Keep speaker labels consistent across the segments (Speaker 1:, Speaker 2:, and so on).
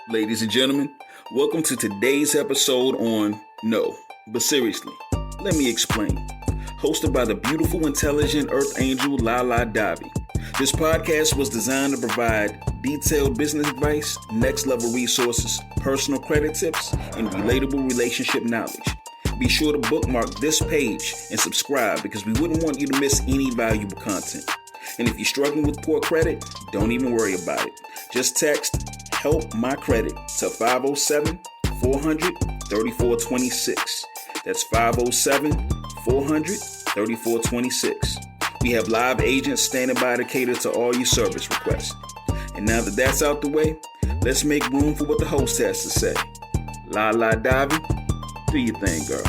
Speaker 1: Ladies and gentlemen, welcome to today's episode on No, but seriously, let me explain. Hosted by the beautiful, intelligent Earth Angel Lala Davi. This podcast was designed to provide detailed business advice, next level resources, personal credit tips, and relatable relationship knowledge. Be sure to bookmark this page and subscribe because we wouldn't want you to miss any valuable content. And if you're struggling with poor credit, don't even worry about it. Just text Help My Credit to 507-400-3426. That's 507-400-3426. We have live agents standing by to cater to all your service requests. And now that that's out the way, let's make room for what the host has to say. La Davi, do your thing, girl.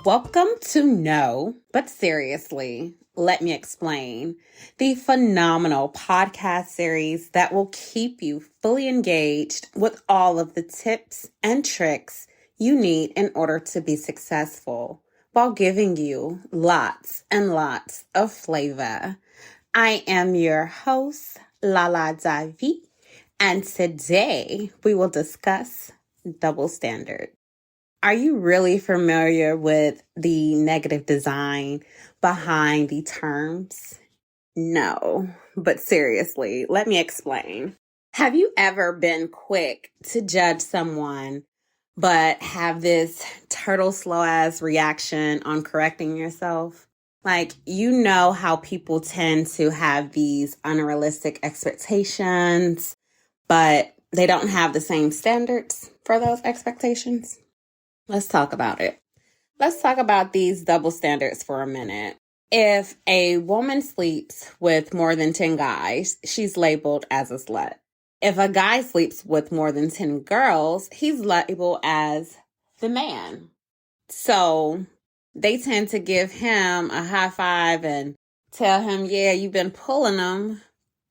Speaker 2: Welcome to No, but seriously, let me explain. The phenomenal podcast series that will keep you fully engaged with all of the tips and tricks you need in order to be successful while giving you lots and lots of flavor. I am your host, Lala Davi, and today we will discuss double standard. Are you really familiar with the negative design behind the terms? No, but seriously, let me explain. Have you ever been quick to judge someone but have this turtle slow ass reaction on correcting yourself? Like, you know how people tend to have these unrealistic expectations, but they don't have the same standards for those expectations? Let's talk about it. Let's talk about these double standards for a minute. If a woman sleeps with more than 10 guys, she's labeled as a slut. If a guy sleeps with more than 10 girls, he's labeled as the man. So they tend to give him a high five and tell him, yeah, you've been pulling them.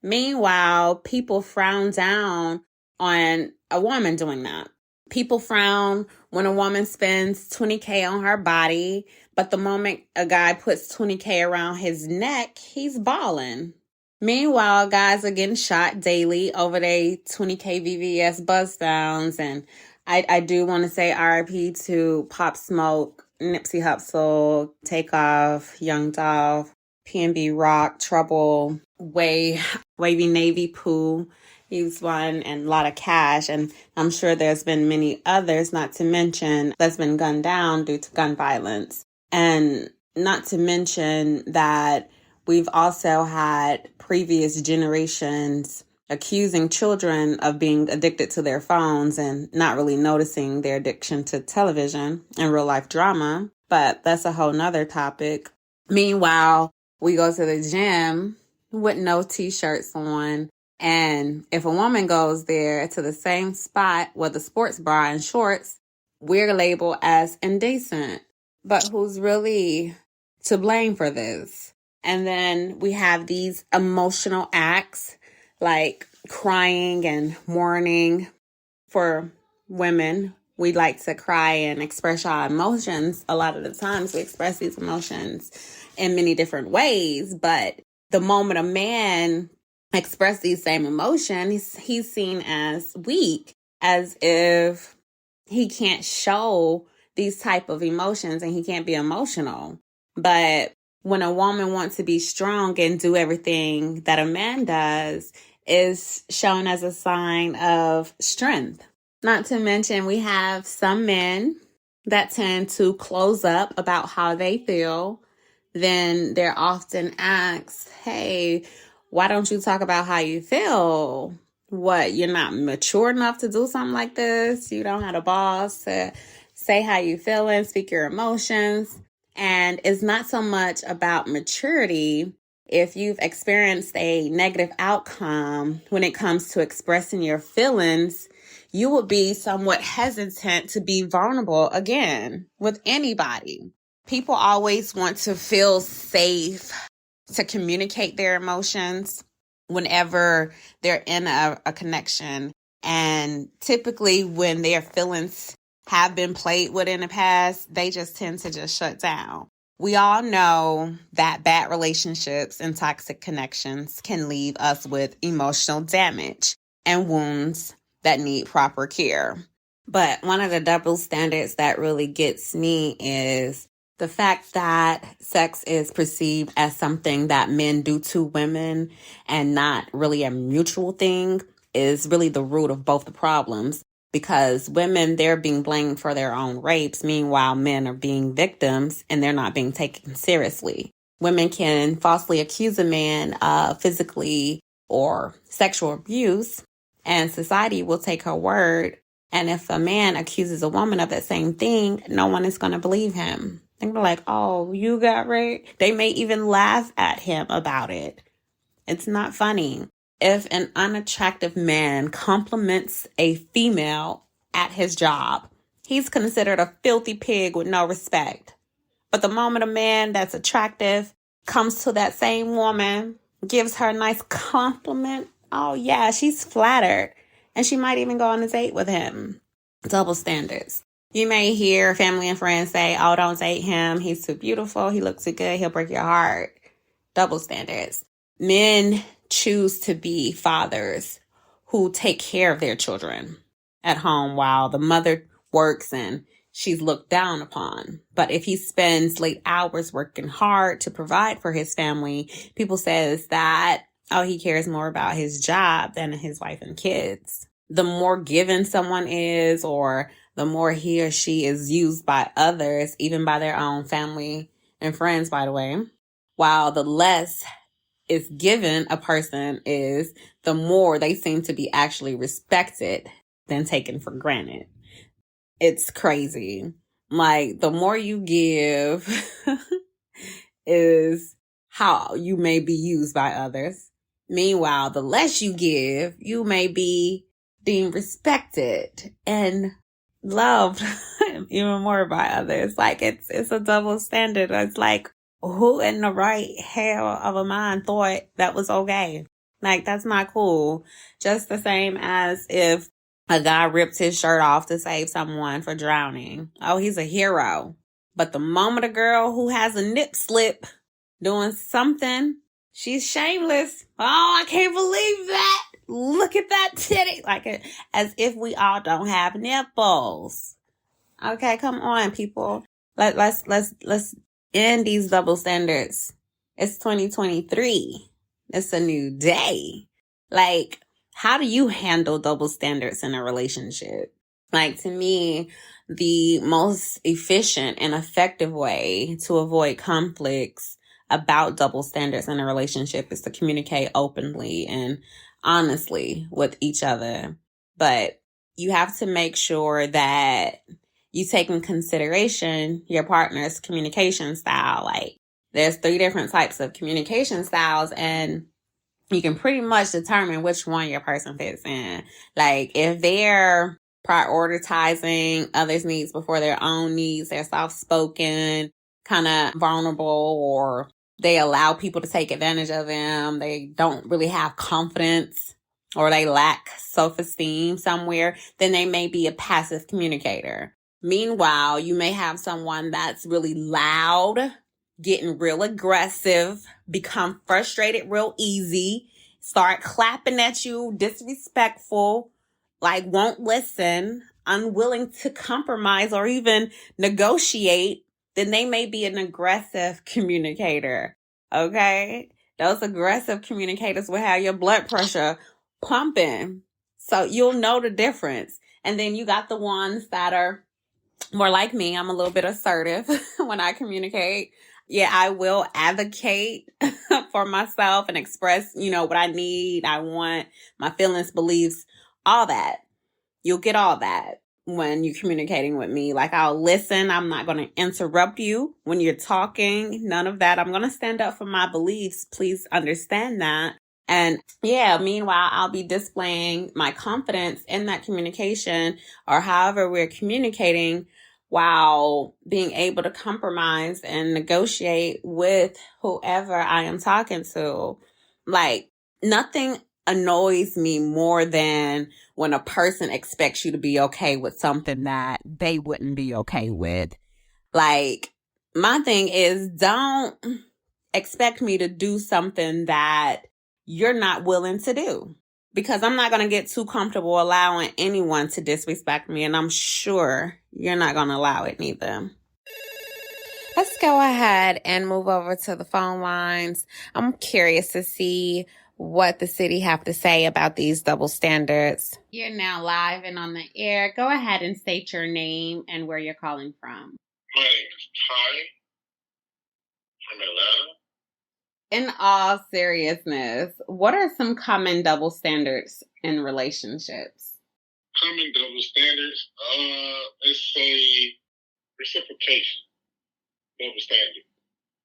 Speaker 2: Meanwhile, people frown down on a woman doing that. People frown when a woman spends $20K on her body, but the moment a guy puts $20K around his neck, he's balling. Meanwhile, guys are getting shot daily over their $20K VVS buzz downs. And I do want to say RIP to Pop Smoke, Nipsey Hussle, Takeoff, Young Dolph, PNB Rock, Trouble, Wavy Navy Pooh. He's won and a lot of cash, and I'm sure there's been many others, not to mention that's been gunned down due to gun violence. And not to mention that we've also had previous generations accusing children of being addicted to their phones and not really noticing their addiction to television and real life drama. But that's a whole nother topic. Meanwhile, we go to the gym with no t-shirts on. And if a woman goes there to the same spot with a sports bra and shorts, we're labeled as indecent. But who's really to blame for this? And then we have these emotional acts like crying and mourning. For women, we like to cry and express our emotions. A lot of the times we express these emotions in many different ways. But the moment a man express these same emotions, he's seen as weak, as if he can't show these type of emotions and he can't be emotional. But when a woman wants to be strong and do everything that a man does, is shown as a sign of strength. Not to mention, we have some men that tend to close up about how they feel. Then they're often asked, hey, why don't you talk about how you feel? What, you're not mature enough to do something like this? You don't have a boss to say how you feel and speak your emotions. And it's not so much about maturity. If you've experienced a negative outcome when it comes to expressing your feelings, you will be somewhat hesitant to be vulnerable again with anybody. People always want to feel safe to communicate their emotions whenever they're in a connection. And typically when their feelings have been played with in the past, they just tend to just shut down. We all know that bad relationships and toxic connections can leave us with emotional damage. and wounds that need proper care. But one of the double standards that really gets me is the fact that sex is perceived as something that men do to women and not really a mutual thing is really the root of both the problems. Because women, they're being blamed for their own rapes. Meanwhile, men are being victims and they're not being taken seriously. Women can falsely accuse a man of physically or sexual abuse, and society will take her word. And if a man accuses a woman of that same thing, no one is going to believe him. They're like, oh, you got raped? They may even laugh at him about it. It's not funny. If an unattractive man compliments a female at his job, he's considered a filthy pig with no respect. But the moment a man that's attractive comes to that same woman, gives her a nice compliment, oh yeah, she's flattered. And she might even go on a date with him. Double standards. You may hear family and friends say, oh, don't date him. He's too beautiful. He looks too good. He'll break your heart. Double standards. Men choose to be fathers who take care of their children at home while the mother works and she's looked down upon. But if he spends late hours working hard to provide for his family, people says that, oh, he cares more about his job than his wife and kids. The more given someone is, or the more he or she is used by others, even by their own family and friends, by the way, while the less is given a person is, the more they seem to be actually respected than taken for granted. It's crazy. Like, the more you give is how you may be used by others. Meanwhile, the less you give, you may be deemed respected and loved even more by others. Like, it's a double standard. It's like, who in the right hell of a mind thought that was okay? Like, that's not cool. Just the same as if a guy ripped his shirt off to save someone for drowning. Oh, he's a hero. But the moment a girl who has a nip slip doing something, she's shameless. Oh, I can't believe that. Look at that titty. Like, as if we all don't have nipples. Okay, come on, people. Let's end these double standards. It's 2023. It's a new day. Like, how do you handle double standards in a relationship? Like, to me, the most efficient and effective way to avoid conflicts about double standards in a relationship is to communicate openly and honestly with each other. But you have to make sure that you take in consideration your partner's communication style. Like, there's 3 different types of communication styles, and you can pretty much determine which one your person fits in. Like, if they're prioritizing others' needs before their own needs, they're soft-spoken, kind of vulnerable, or they allow people to take advantage of them, they don't really have confidence, or they lack self-esteem somewhere, then they may be a passive communicator. Meanwhile, you may have someone that's really loud, getting real aggressive, become frustrated real easy, start clapping at you, disrespectful, like won't listen, unwilling to compromise or even negotiate, then they may be an aggressive communicator. Okay? Those aggressive communicators will have your blood pressure pumping. So you'll know the difference. And then you got the ones that are more like me. I'm a little bit assertive when I communicate. Yeah, I will advocate for myself and express, what I need, I want, my feelings, beliefs, all that. You'll get all that when you're communicating with me. Like, I'll listen. I'm not going to interrupt you when you're talking. None of that. I'm going to stand up for my beliefs. Please understand that. And yeah, meanwhile, I'll be displaying my confidence in that communication or however we're communicating, while being able to compromise and negotiate with whoever I am talking to. Like, nothing annoys me more than when a person expects you to be okay with something that they wouldn't be okay with. Like, my thing is, don't expect me to do something that you're not willing to do. Because I'm not going to get too comfortable allowing anyone to disrespect me, and I'm sure you're not going to allow it neither. Let's go ahead and move over to the phone lines. I'm curious to see what the city have to say about these double standards. You're now live and on the air. Go ahead and state your name and where you're calling from.
Speaker 3: My name is Ty from Atlanta.
Speaker 2: In all seriousness, what are some common double standards in relationships?
Speaker 3: Common double standards. Let's say reciprocation. Double standard.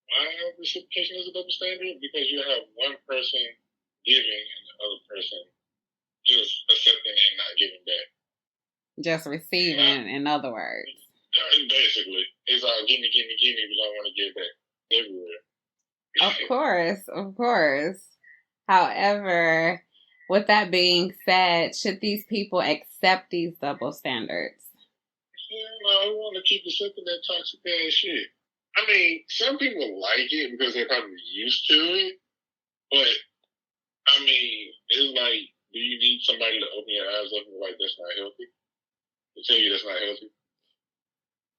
Speaker 3: Why reciprocation is a double standard? Because you have one person giving and the other person just accepting and not giving back.
Speaker 2: Just receiving, in other words.
Speaker 3: Basically, it's all give me, but I want to give back everywhere.
Speaker 2: Of course. However, with that being said, should these people accept these double standards?
Speaker 3: I want to keep accepting that toxic ass shit. I mean, some people like it because they're probably used to it, but I mean, it's like, do you need somebody to open your eyes up and be like, that's not healthy? To tell you that's not healthy?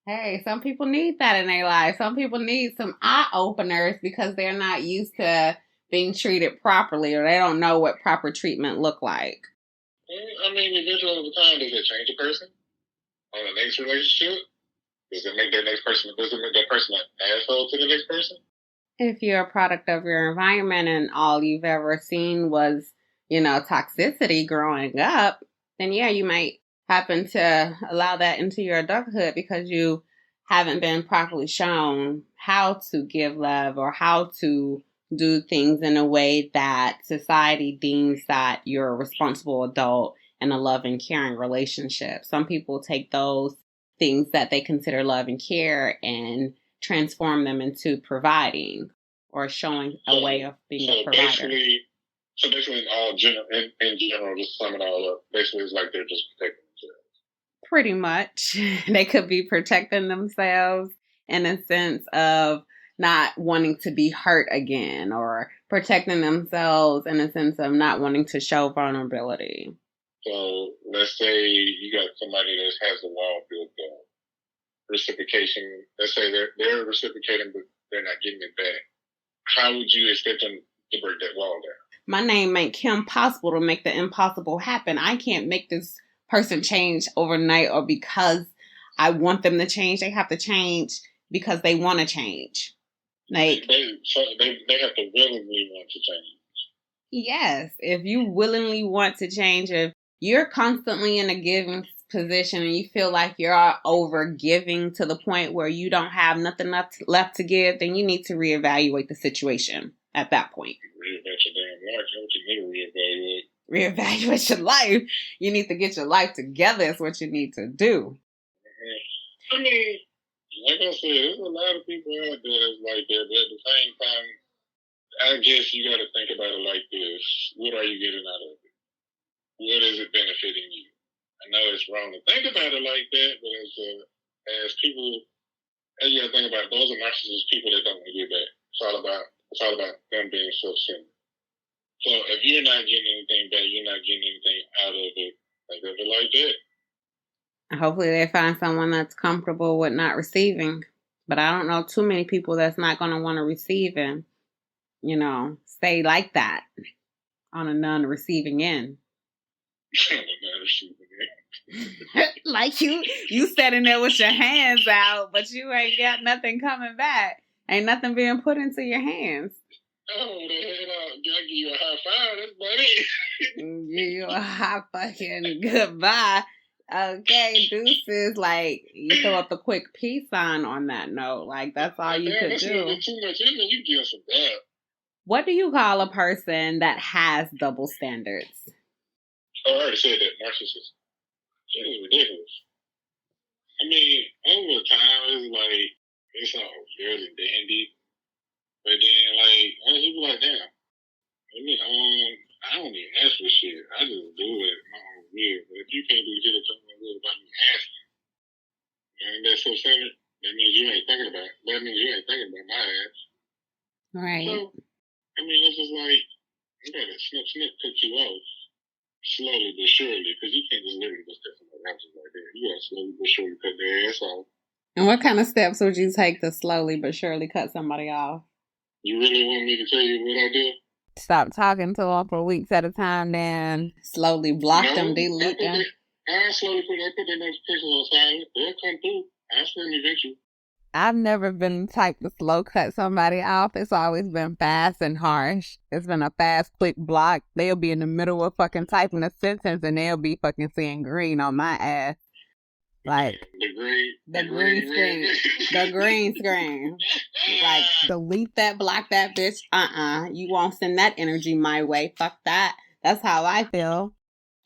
Speaker 2: Hey, some people need that in their life. Some people need some eye openers because they're not used to being treated properly, or they don't know what proper treatment look like.
Speaker 3: I mean, eventually over time, does it change a person on the next relationship? Does it make that person an asshole to the next person?
Speaker 2: If you're a product of your environment and all you've ever seen was, toxicity growing up, then yeah, you might happen to allow that into your adulthood because you haven't been properly shown how to give love or how to do things in a way that society deems that you're a responsible adult in a loving, caring relationship. Some people take those things that they consider love and care and transform them into providing or showing a way of being a provider.
Speaker 3: Basically, in general, just sum it all up, basically it's like they're just protecting themselves.
Speaker 2: Pretty much. They could be protecting themselves in a sense of not wanting to be hurt again, or protecting themselves in a sense of not wanting to show vulnerability.
Speaker 3: So let's say you got somebody that has a wall built up. Reciprocation, let's say they're reciprocating, but they're not getting it back. How would you expect them to break that wall down?
Speaker 2: My name make him possible to make the impossible happen. I can't make this person change overnight or because I want them to change. They have to change because they want to change. Like
Speaker 3: they have to willingly want to change.
Speaker 2: Yes, if you willingly want to change, if you're constantly in a giving position and you feel like you're over giving to the point where you don't have nothing left to give, then you need to reevaluate the situation at that point. Reevaluate your life. You need to get your life together is what you need to do.
Speaker 3: I mean, like I said, there's a lot of people out there that's like that, but at the same time, I guess you got to think about it like this. What are you getting out of it? What is it benefiting you? I know it's wrong to think about it like that, but as people, you got to think about it, those are narcissist people that don't want to get back. It's all about them being self-centered. So if you're not getting anything back, you're not getting anything out of it. Think of it like that.
Speaker 2: Hopefully they find someone that's comfortable with not receiving. But I don't know too many people that's not going to want to receive and, stay like that on a non-receiving end. Like you sitting there with your hands out, but you ain't got nothing coming back. Ain't nothing being put into your hands.
Speaker 3: Oh, the head out. I'll give you a high five. That's about it.
Speaker 2: Give you a high fucking goodbye. Okay, deuces. Like, you throw up the quick peace sign on that note. Like, that's all you could do.
Speaker 3: Too much in there, you give some bad.
Speaker 2: What do you call a person that has double standards?
Speaker 3: Oh, I already said that. Narcissist. Shit is ridiculous. I mean, over time, it's like, it's all good and dandy. But then, like, once you be like, damn, I don't even ask for shit. I just do it my own will. But if you can't do shit at your own will about me asking, and that's so centered, that means you ain't thinking about it. That means you ain't thinking about my ass.
Speaker 2: Right.
Speaker 3: So, I mean, it's just like, you gotta snip, cut you off. slowly but surely, because you can't just literally just cut somebody off just like that. You gotta slowly but surely cut their ass off.
Speaker 2: And what kind of steps would you take to slowly but surely cut somebody off?
Speaker 3: You really want me to tell you what I do?
Speaker 2: Stop talking to them for weeks at a time, then slowly block them, delete them.
Speaker 3: I slowly put their notifications on silent. They'll come through. I'll send eventually.
Speaker 2: I've never been the type to slow cut somebody off. It's always been fast and harsh. It's been a fast, quick block. They'll be in the middle of fucking typing a sentence and they'll be fucking seeing green on my ass. Like, the green screen. The green screen. Like, delete that, block that bitch. You won't send that energy my way. Fuck that. That's how I feel.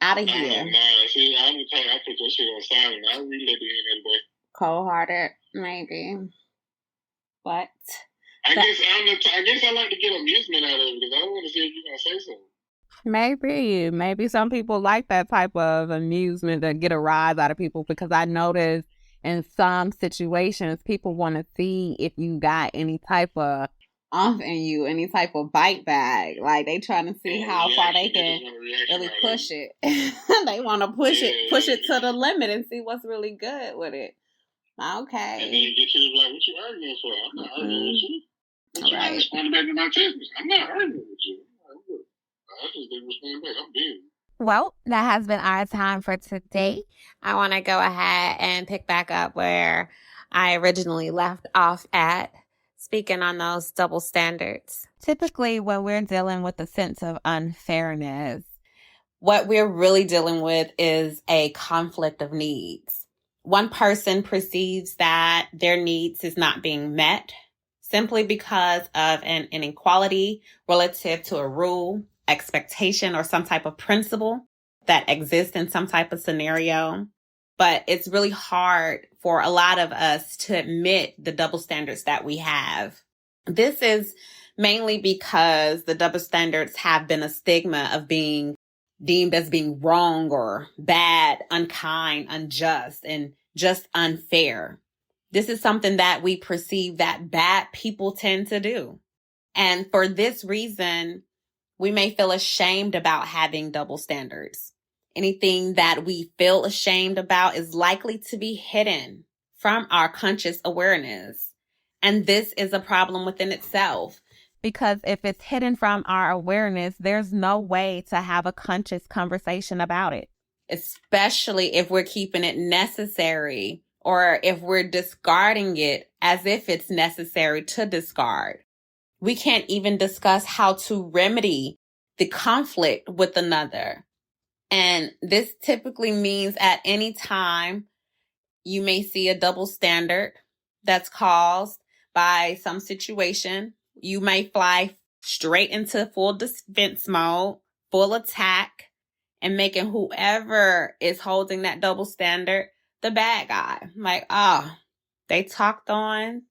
Speaker 2: Out of here.
Speaker 3: Nah, see, I'm the type, I put your shit on silent. I really let it in that way.
Speaker 2: Cold-hearted, maybe. But
Speaker 3: I guess I like to get amusement out of it because I want to see if you're gonna say something.
Speaker 2: Maybe some people like that type of amusement that get a rise out of people, because I notice in some situations people want to see if you got any type of off in you, any type of bite bag. Like, they trying to see how far they can really push it. They want to push it to the limit and see what's really good with it. Okay.
Speaker 3: And then you get to the like, what you arguing for? I'm not arguing with you. But you not responding back to my text. I'm not arguing with you. I just didn't respond back. I'm busy.
Speaker 2: Well, that has been our time for today. I want to go ahead and pick back up where I originally left off at, speaking on those double standards. Typically, when we're dealing with a sense of unfairness, what we're really dealing with is a conflict of needs. One person perceives that their needs is not being met simply because of an inequality relative to a rule, expectation, or some type of principle that exists in some type of scenario. But it's really hard for a lot of us to admit the double standards that we have. This is mainly because the double standards have been a stigma of being deemed as being wrong or bad, unkind, unjust, and just unfair. This is something that we perceive that bad people tend to do. And for this reason, we may feel ashamed about having double standards. Anything that we feel ashamed about is likely to be hidden from our conscious awareness. And this is a problem within itself. Because if it's hidden from our awareness, there's no way to have a conscious conversation about it. Especially if we're keeping it necessary or if we're discarding it as if it's necessary to discard. We can't even discuss how to remedy the conflict with another. And this typically means at any time you may see a double standard that's caused by some situation. You may fly straight into full defense mode, full attack, and making whoever is holding that double standard the bad guy. Like, they talked on,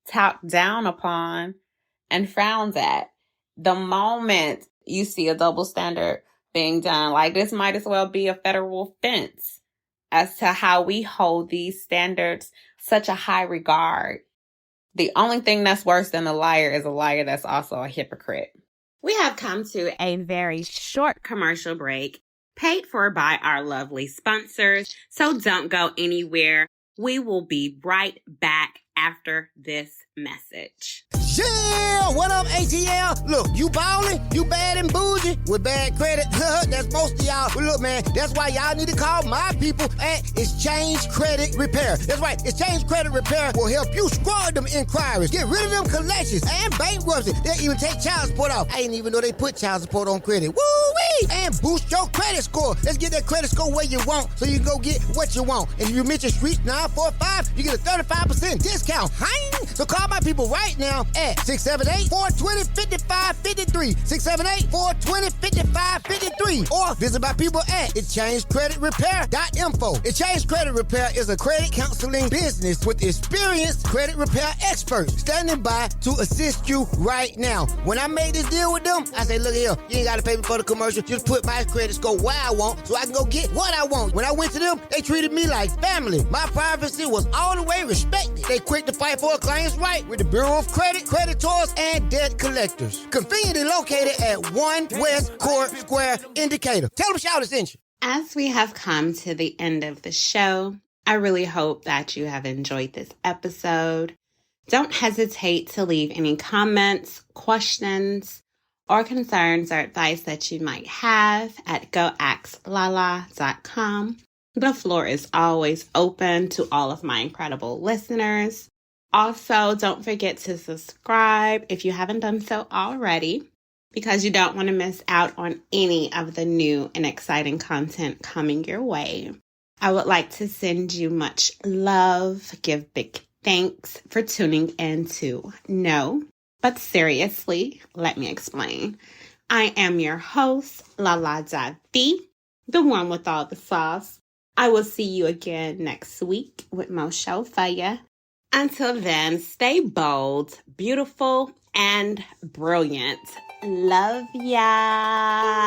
Speaker 2: talked down upon, and frowns at. The moment you see a double standard being done, like, this might as well be a federal offense as to how we hold these standards such a high regard. The only thing that's worse than a liar is a liar that's also a hypocrite. We have come to a very short commercial break, paid for by our lovely sponsors. So don't go anywhere. We will be right back after this message.
Speaker 4: Yeah, what up, ATL? Look, you ballin', you bad and bougie with bad credit. That's most of y'all. But look, man, that's why y'all need to call my people at Exchange Credit Repair. That's right, Exchange Credit Repair will help you squad them inquiries, get rid of them collections and bankruptcy. They'll even take child support off. I didn't even know they put child support on credit. Woo-wee! And boost your credit score. Let's get that credit score where you want so you can go get what you want. And if you mention Streets 945, you get a 35% discount. Hein? So call my people right now at 678-420-5553. 678-420-5553. Or visit my people at exchangecreditrepair.info. Exchange Credit Repair is a credit counseling business with experienced credit repair experts standing by to assist you right now. When I made this deal with them, I said, look here, you ain't got to pay me for the commercial. just put my credit score where I want so I can go get what I want. When I went to them, they treated me like family. My privacy was all the way respected. They quick to fight for a client's right with the Bureau of Credit, creditors, and debt collectors. Conveniently located at 1 West Court Square in Decatur. Tell them Shout sent you.
Speaker 2: As we have come to the end of the show, I really hope that you have enjoyed this episode. Don't hesitate to leave any comments, questions, or concerns or advice that you might have at goaxlala.com. The floor is always open to all of my incredible listeners. Also, don't forget to subscribe if you haven't done so already, because you don't want to miss out on any of the new and exciting content coming your way. I would like to send you much love, give big thanks for tuning in to No, But Seriously, Let Me Explain. I am your host, Lala Davi, the one with all the sauce. I will see you again next week with more show for ya. Until then, stay bold, beautiful, and brilliant. Love ya.